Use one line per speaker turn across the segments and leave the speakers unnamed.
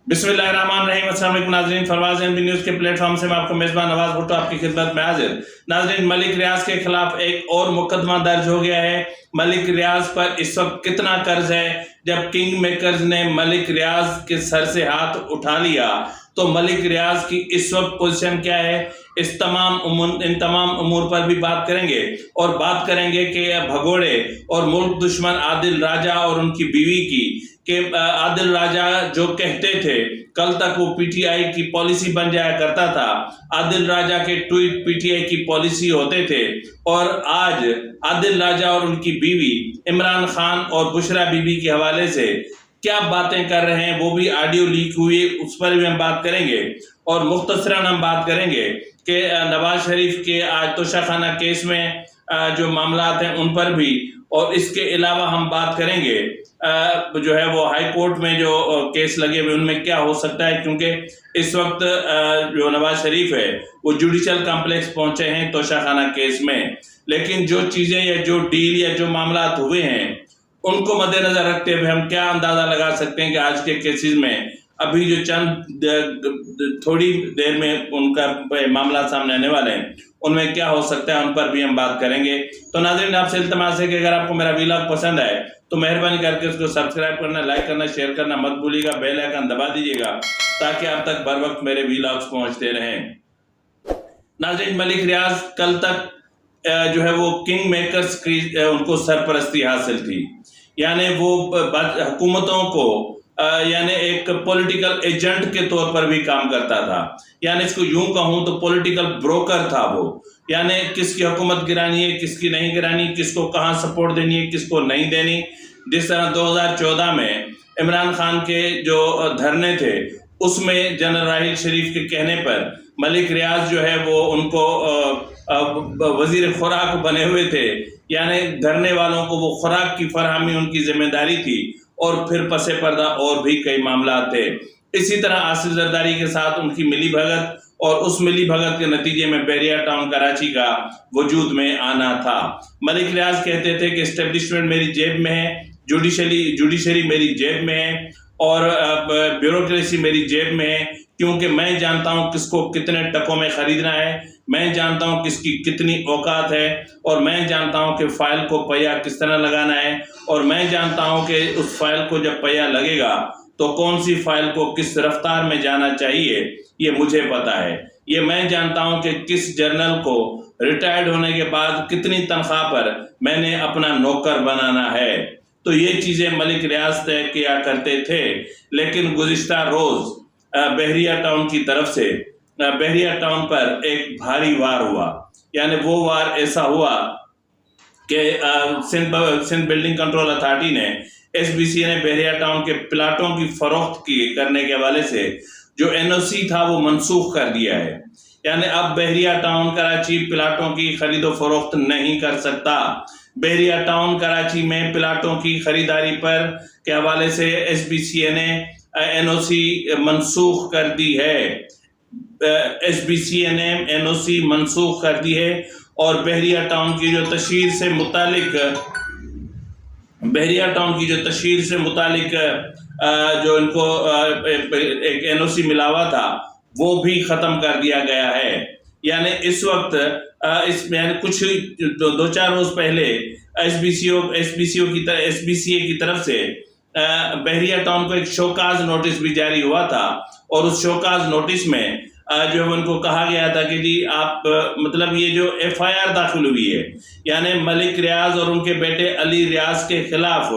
बिस्मिल्लाहिर्रहमानिर्रहीम। अस्सलाम वालेकुम नाज़रीन, फरवाज़ एनबी न्यूज़ के प्लेटफॉर्म से मैं आपको मेज़बान नवाज भुट्टो आपकी खिदमत में हाजिर। नाज़रीन, मलिक रियाज के खिलाफ एक और मुकदमा दर्ज हो गया है। मलिक रियाज पर इस वक्त कितना कर्ज है? जब किंग मेकर्स ने मलिक रियाज के सर से हाथ उठा लिया तो मलिक रियाज की इस वक्त पोजीशन क्या है? इन तमाम उमूर पर भी बात करेंगे और बात करेंगे कि भगोड़े और मुल्क दुश्मन आदिल राजा और उनकी बीवी की कि आदिल राजा जो कहते थे, कल तक वो पीटीआई की पॉलिसी बन जाया करता था। आदिल राजा के ट्वीट पीटीआई की पॉलिसी होते थे और आज आदिल राजा और उनकी बीवी इमरान खान और बुशरा बीबी के हवाले से क्या बातें कर रहे हैं, वो भी ऑडियो लीक हुई, उस पर भी हम बात करेंगे। और मुख्तसरन हम बात करेंगे कि नवाज शरीफ के आज तोशाखाना केस में जो मामलात हैं उन पर भी, और इसके अलावा हम बात करेंगे जो है वो हाई कोर्ट में जो केस लगे हुए उनमें क्या हो सकता है, क्योंकि इस वक्त जो नवाज शरीफ है वो जुडिशल कॉम्प्लेक्स पहुंचे हैं तोशाखाना केस में। लेकिन जो चीज़ें या जो डील या जो मामलात हुए हैं उनको मद्देनजर रखते हुए हम क्या अंदाज़ा लगा सकते हैं कि आज के केसेस में अभी जो चंद थोड़ी देर में उनका मामला सामने आने वाले हैं उनमें क्या हो सकता है, उन पर भी हम बात करेंगे। तो नाज़रीन, आपसे इल्तिमास है कि अगर आपको मेरा वीलॉग पसंद आए तो मेहरबानी करके उसको सब्सक्राइब करना, लाइक करना, शेयर करना मत भूलिएगा, बेल आइकन दबा दीजिएगा ताकि आप तक बर वक्त मेरे वीलॉग्स पहुंचते रहें। नाज़रीन, मलिक रियाज कल तक जो है वो किंग मेकर्स की उनको सरपरस्ती हासिल थी, यानी वो हुकूमतों को यानी एक पॉलिटिकल एजेंट के तौर पर भी काम करता था। यानी इसको यूं कहूं तो पॉलिटिकल ब्रोकर था वो, यानी किसकी हुकूमत गिरानी है, किसकी नहीं गिरानी, किसको कहां सपोर्ट देनी है, किसको नहीं देनी। जिस तरह 2014 में इमरान खान के जो धरने थे उसमें जनरल राहिल शरीफ के कहने पर मलिक रियाज जो है वो उनको वजीर खुराक बने हुए थे, यानी धरने वालों को वो खुराक की फरहमी उनकी जिम्मेदारी थी। और फिर पसे पर्दा और भी कई मामला थे। इसी तरह आसिफ जरदारी के साथ उनकी मिली भगत और उस मिली भगत के नतीजे में बहरिया टाउन कराची का वजूद में आना था। मलिक रियाज कहते थे कि एस्टेब्लिशमेंट मेरी जेब में है, जुडिशरी मेरी जेब में है और ब्यूरोक्रेसी मेरी जेब में है, क्योंकि मैं जानता हूं किसको कितने टकों में खरीदना है, मैं जानता हूं किसकी कितनी औकात है, और मैं जानता हूं कि फाइल को पहिया किस तरह लगाना है, और मैं जानता हूं कि उस फाइल को जब पहिया लगेगा तो कौन सी फाइल को किस रफ्तार में जाना चाहिए ये मुझे पता है। ये मैं जानता हूं कि किस जर्नल को रिटायर्ड होने के बाद कितनी तनख्वाह पर मैंने अपना नौकर बनाना है। तो ये चीज़ें मलिक रियाज तय किया करते थे। लेकिन गुज़िश्ता रोज़ बहरिया टाउन की तरफ से बहरिया टाउन पर एक भारी वार हुआ, यानी वो वार ऐसा हुआ कि सिंध बिल्डिंग कंट्रोल अथॉरिटी ने एसबीसी ने बहरिया टाउन के प्लाटों की फरोख्त करने के हवाले से जो एनओसी था वो मनसूख कर दिया है। यानी अब बहरिया टाउन कराची प्लाटों की खरीदो फरोख्त नहीं कर सकता। बहरिया टाउन कराची में प्लाटों की खरीदारी पर के हवाले से एसबीसी ने एनओसी मनसूख कर दी है। एसबीसी ने एनओसी मनसूख कर दी है और बहरिया टाउन की जो तशहीर से मुतालिक जो इनको एक एनओसी मिला हुआ था वो भी ख़त्म कर दिया गया है। यानी इस वक्त यानी कुछ 2-4 रोज़ पहले एसबीसीए की तरफ से बहरिया टाउन को एक शोकाज नोटिस भी जारी हुआ था, और उस शोकाज नोटिस में जो उनको कहा गया था कि जी आप मतलब ये जो एफआईआर दाखिल हुई है, यानी मलिक रियाज और उनके बेटे अली रियाज के खिलाफ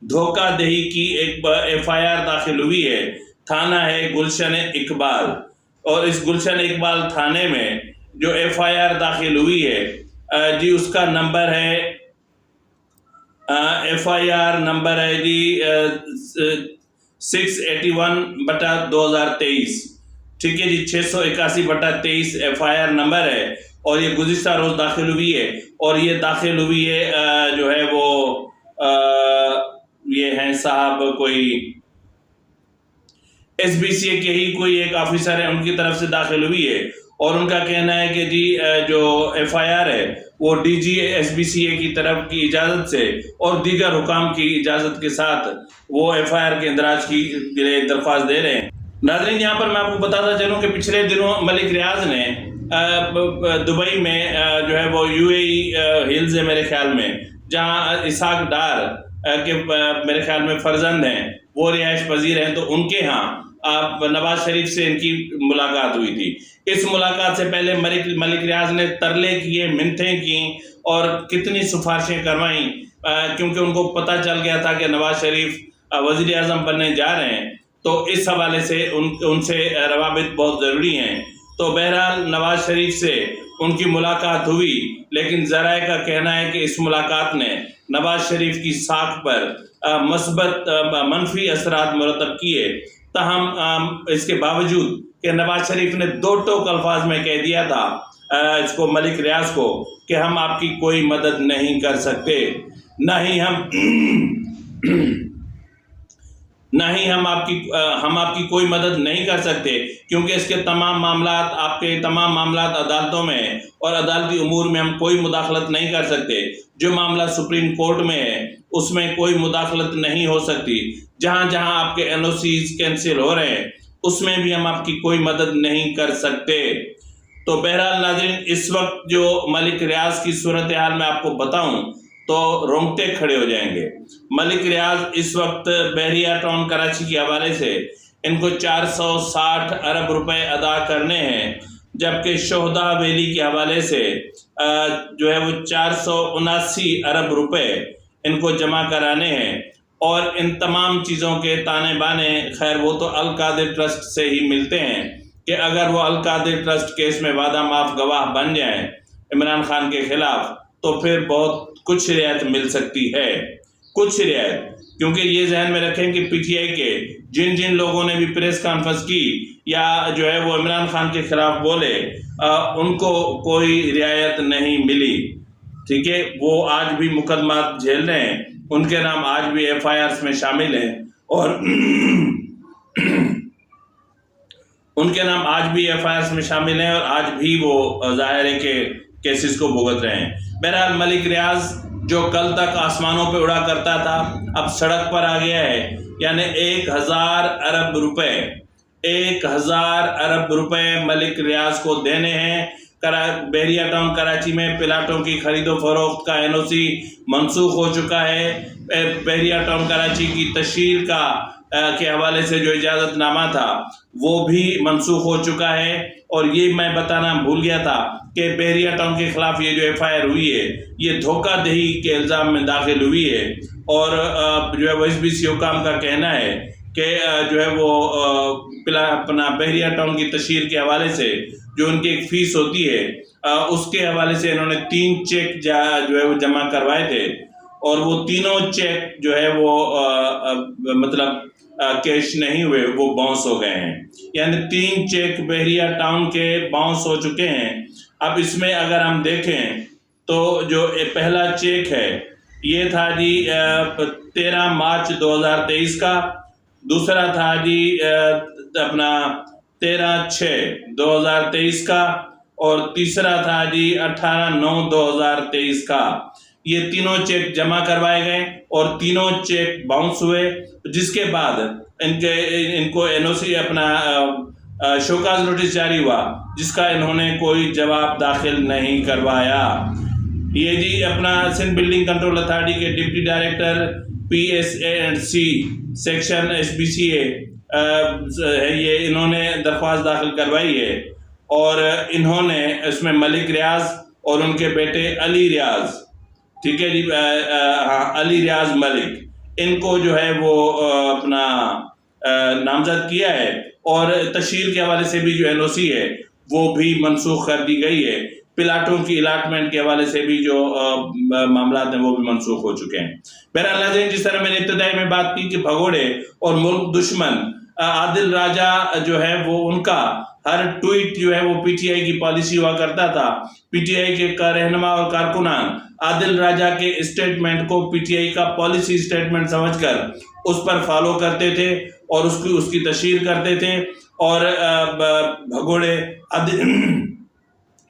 धोखाधड़ी की एक एफआईआर दाखिल हुई है। थाना है गुलशन इकबाल, और इस गुलशन इकबाल थाने में जो एफआईआर दाखिल हुई है जी उसका नंबर है एफआईआर नंबर है जी 681/2023। ठीक है जी, 681/23 एफआईआर नंबर है, और ये गुज़िश्ता रोज़ दाखिल हुई है। और ये दाखिल हुई है जो है वो ये हैं साहब कोई एसबीसी के ही कोई एक ऑफिसर है, उनकी तरफ से दाखिल हुई है। और उनका कहना है कि जी जो एफआईआर है वो डीजी एसबीसीए की तरफ की इजाज़त से और दीगर हुकाम की इजाज़त के साथ वो एफआईआर के इंदराज की दरख्वास्त दे रहे हैं। नाज़रीन, यहाँ पर मैं आपको बताता चलूँ कि पिछले दिनों मलिक रियाज ने दुबई में जो है वो UAE हिल्स है मेरे ख्याल में, जहाँ इसाक डार के मेरे ख्याल में फर्जंद हैं, वो रिहाइश पजीर हैं, तो उनके यहाँ नवाज शरीफ से इनकी मुलाकात हुई थी। इस मुलाकात से पहले मलिक रियाज ने तरले किए, मिन्नतें की और कितनी सिफारिशें करवाई, क्योंकि उनको पता चल गया था कि नवाज शरीफ वज़ीर आज़म बनने जा रहे हैं, तो इस हवाले से उनसे रवाबित बहुत ज़रूरी हैं। तो बहरहाल नवाज शरीफ से उनकी मुलाकात हुई, लेकिन ज़राए का कहना है कि इस मुलाकात ने नवाज शरीफ की साख पर मस्बत मनफी असरात मुरतब किए। ताहम इसके बावजूद कि नवाज शरीफ ने दो टोक अल्फाज में कह दिया था इसको मलिक रियाज को कि हम आपकी कोई मदद नहीं कर सकते, हम आपकी कोई मदद नहीं कर सकते, क्योंकि इसके तमाम मामलात आपके तमाम मामलात अदालतों में है और अदालती उमूर में हम कोई मुदाखलत नहीं कर सकते। जो मामला सुप्रीम कोर्ट में है उसमें कोई मुदाखलत नहीं हो सकती। जहाँ जहाँ आपके NOCs कैंसिल हो रहे हैं उसमें भी हम आपकी कोई मदद नहीं कर सकते। तो बहरहाल नाज़रीन, इस वक्त जो मलिक रियाज की सूरत हाल मैं आपको बताऊं तो रोंगटे खड़े हो जाएंगे। मलिक रियाज इस वक्त बहरिया टाउन कराची के हवाले से इनको 460 अरब रुपए अदा करने हैं, जबकि शोहदा वैली के हवाले से जो है वो 479 अरब रुपए इनको जमा कराने हैं। और इन तमाम चीज़ों के ताने बाने खैर वो तो अल कादिर ट्रस्ट से ही मिलते हैं कि अगर वो अल कादिर ट्रस्ट केस में वादा माफ गवाह बन जाएं इमरान खान के खिलाफ तो फिर बहुत कुछ रियायत मिल सकती है, कुछ रियायत। क्योंकि ये जहन में रखें कि PTI के जिन जिन लोगों ने भी प्रेस कॉन्फ्रेंस की या जो है वो इमरान खान के खिलाफ बोले उनको कोई रियायत नहीं मिली। ठीक है, वो आज भी मुकदमा झेल रहे हैं, उनके नाम आज भी FIRs में शामिल हैं और उनके नाम आज भी FIRs में शामिल हैं और आज भी वो ज़ाहिर है कि केसेस को भुगत रहे हैं। बहरहाल मलिक रियाज जो कल तक आसमानों पे उड़ा करता था अब सड़क पर आ गया है, यानी 1000 अरब रुपए 1000 अरब रुपए मलिक रियाज को देने हैं। बहरिया टाउन कराची में प्लाटों की खरीदो फरोख्त का NOC मनसूख हो चुका है। बहरिया टाउन कराची की तशहीर के हवाले से जो इजाज़तनामा था वो भी मनसूख हो चुका है। और ये मैं बताना भूल गया था कि बहरिया टाउन के खिलाफ ये जो FIR हुई है ये धोखाधड़ी के इल्ज़ाम में दाखिल हुई है और जो है वो SBC हुकाम का कहना है कि जो है वो अपना बहरिया टाउन की तशहीर के हवाले से जो उनकी एक फ़ीस होती है उसके हवाले से इन्होंने 3 चेक जो है वो जमा करवाए थे और वो तीनों चेक जो है वो मतलब कैश नहीं हुए, वो बाउंस हो गए हैं। यानी 3 चेक बहरिया टाउन के बाउंस हो चुके हैं। अब इसमें अगर हम देखें तो जो पहला चेक है ये था जी 13 मार्च 2023 का, दूसरा था जी अपना 13/6/2023 का और तीसरा था जी 18/9/2023 का। ये तीनों चेक जमा करवाए गए और तीनों चेक बाउंस हुए, जिसके बाद इनको NOC अपना शोकाज नोटिस जारी हुआ जिसका इन्होंने कोई जवाब दाखिल नहीं करवाया। ये जी अपना सिंध बिल्डिंग कंट्रोल अथॉरिटी के deputy director PSA&C section SBCA है, ये इन्होंने दरख्वास्त दाखिल करवाई है और इन्होंने इसमें मलिक रियाज और उनके बेटे अली रियाज, ठीक है जी, हाँ अली रियाज मलिक, इनको जो है वो अपना नामजद किया है और तशहीर के हवाले से भी जो NOC है वो भी मनसूख कर दी गई है। प्लाटों की अलाटमेंट के हवाले से भी जो मामला हैं वो भी मनसूख हो चुके हैं। बहरहाल नाज़रीन, जिस तरह मैंने इब्तिदाई में बात की कि भगोड़े और मुल्क दुश्मन आदिल राजा जो है वो उनका हर ट्वीट जो है वो PTI की पॉलिसी हुआ करता था। PTI के रहनुमा और कारकुनान आदिल राजा के स्टेटमेंट को PTI का पॉलिसी स्टेटमेंट समझकर उस पर फॉलो करते थे और उसकी तशहीर करते थे और भगोड़े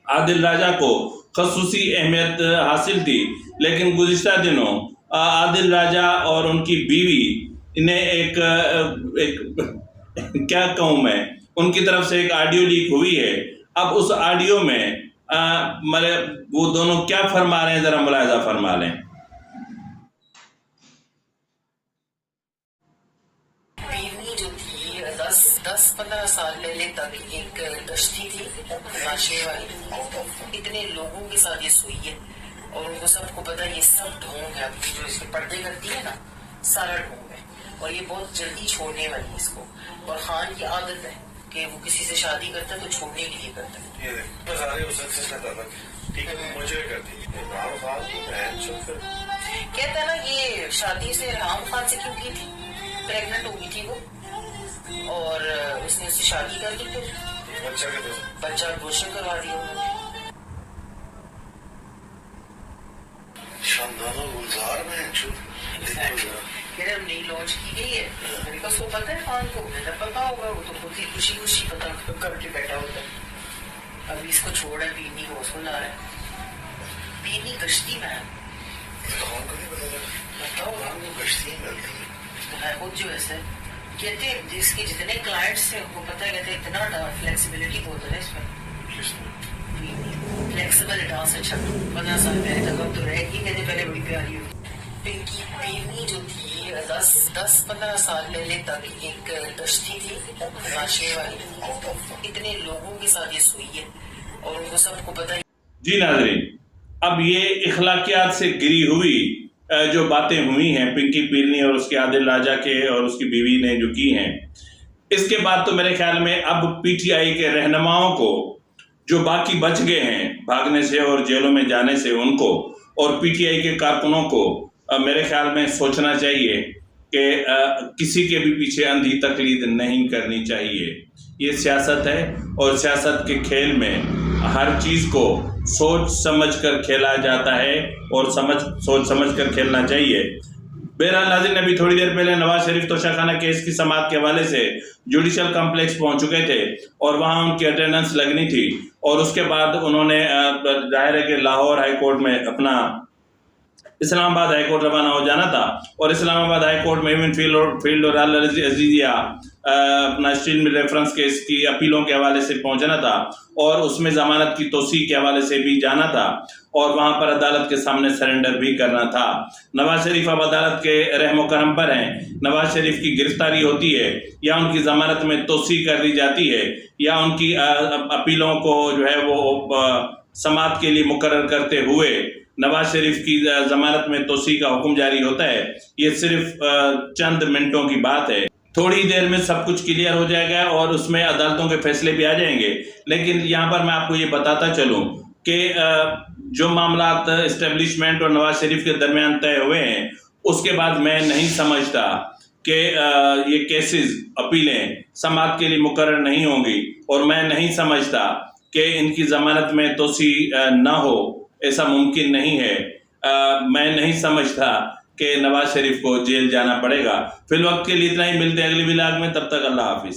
आदिल राजा को खसूसी अहमियत हासिल थी। लेकिन गुज़िश्ता दिनों आदिल राजा और उनकी बीवी ने کیا कहूँ میں, ان کی طرف سے ایک آڈیو لیک ہوئی ہے. اب اس آڈیو میں وہ دونوں کیا فرما رہے ہیں ذرا ملاحظہ فرما لیں.
جو تھی 10-15 سال پہلے تک ایک کشتی تھی ناشے والی, اتنے لوگوں کے ساتھ یہ سوئی ہے اور ان کو سب کو پتا یہ سب ڈھونگ ہے. اپنی جو اس کے پردے کرتی ہے نا, سارا ڈھونگ ہے اور یہ بہت جلدی چھوڑنے والی ہے اس کو. اور خان کی عادت ہے کہ وہ کسی سے شادی کرتا ہے تو چھوڑنے کے لیے کرتا ہے. کہتا ہے نا یہ شادی سے رام خان سے کیوں کی تھی, پریگننٹ ہو گئی تھی وہ اور اس نے اس سے شادی کر لی, پھر بچہ ابورشن کروا دیا انہوں نے.
گلزار میں
نئی لانچ کی گئی ہے, میرے پاس وہ پتا ہے خان کو, پتا ہوگا وہ تو خود ہی خوشی خوشی پتا کر کے بیٹھا ہوتا ہے. ابھی اس کو چھوڑا ہے, پینی کو اس کو لا رہا ہے, پینی کشتی میں ہے. بتاؤ ہم کو کشتی ملتی ہے خود جو ایسے کہتے ہیں جس کے جتنے کلائنٹس ہیں ان کو پتا ہے, کہتے ہیں اتنا فلیکسیبلٹی بہت ہے اس میں, فلیکسیبل ڈانس. اچھا 15 سال پہلے تک اب تو رہ گی, کہتے پہلے بڑی پیاری ہوئی. پنکی پیرنی جو تھی 10-15 سال پہلے تک ایک کشتی تھی ناشے والی, اتنے لوگوں کے ساتھ یہ سوئی ہے اور ان کو سب کو پتا ہے.
جی ناظرین, اب یہ اخلاقیات سے گری ہوئی جو باتیں ہوئی ہیں پنکی پیرنی اور اس کے عادل راجہ کے اور اس کی بیوی نے جو کی ہیں, اس کے بعد تو میرے خیال میں اب پی ٹی آئی کے رہنماؤں کو جو باقی بچ گئے ہیں بھاگنے سے اور جیلوں میں جانے سے, ان کو اور پی ٹی آئی کے کارکنوں کو میرے خیال میں سوچنا چاہیے کہ کسی کے بھی پیچھے اندھی تقلید نہیں کرنی چاہیے. یہ سیاست ہے اور سیاست کے کھیل میں ہر چیز کو سوچ سمجھ کر کھیلا جاتا ہے اور سوچ سمجھ کر کھیلنا چاہیے. بہرحال ناظرین, ابھی تھوڑی دیر پہلے نواز شریف توشہ کیس کی سماعت کے حوالے سے جوڈیشل کمپلیکس پہنچ چکے تھے اور وہاں ان کی اٹینڈنس لگنی تھی, اور اس کے بعد انہوں نے ظاہر ہے کہ لاہور ہائی کورٹ میں اپنا اسلام آباد ہائی کورٹ روانہ ہو جانا تھا, اور اسلام آباد ہائی کورٹ میں ایون فیلڈ اور عزیزیہ اپنا اسٹیل مل ریفرنس کیس کی اپیلوں کے حوالے سے پہنچنا تھا, اور اس میں ضمانت کی توسیع کے حوالے سے بھی جانا تھا, اور وہاں پر عدالت کے سامنے سرنڈر بھی کرنا تھا. نواز شریف اب عدالت کے رحم و کرم پر ہیں. نواز شریف کی گرفتاری ہوتی ہے یا ان کی ضمانت میں توسیع کر دی جاتی ہے یا ان کی اپیلوں کو جو ہے وہ سماعت کے لیے مقرر کرتے ہوئے نواز شریف کی ضمانت میں توسیع کا حکم جاری ہوتا ہے. یہ صرف چند منٹوں کی بات ہے, تھوڑی دیر میں سب کچھ کلیئر ہو جائے گا اور اس میں عدالتوں کے فیصلے بھی آ جائیں گے. لیکن یہاں پر میں آپ کو یہ بتاتا چلوں کہ جو معاملات اسٹیبلشمنٹ اور نواز شریف کے درمیان طے ہوئے ہیں, اس کے بعد میں نہیں سمجھتا کہ یہ کیسز اپیلیں سماعت کے لیے مقرر نہیں ہوں گی, اور میں نہیں سمجھتا کہ ان کی ضمانت میں توسیع نہ ہو, ایسا ممکن نہیں ہے. میں نہیں سمجھتا کہ نواز شریف کو جیل جانا پڑے گا. فی الوقت کے لیے اتنا ہی, ملتے ہیں اگلی ولاگ میں, تب تک اللہ حافظ.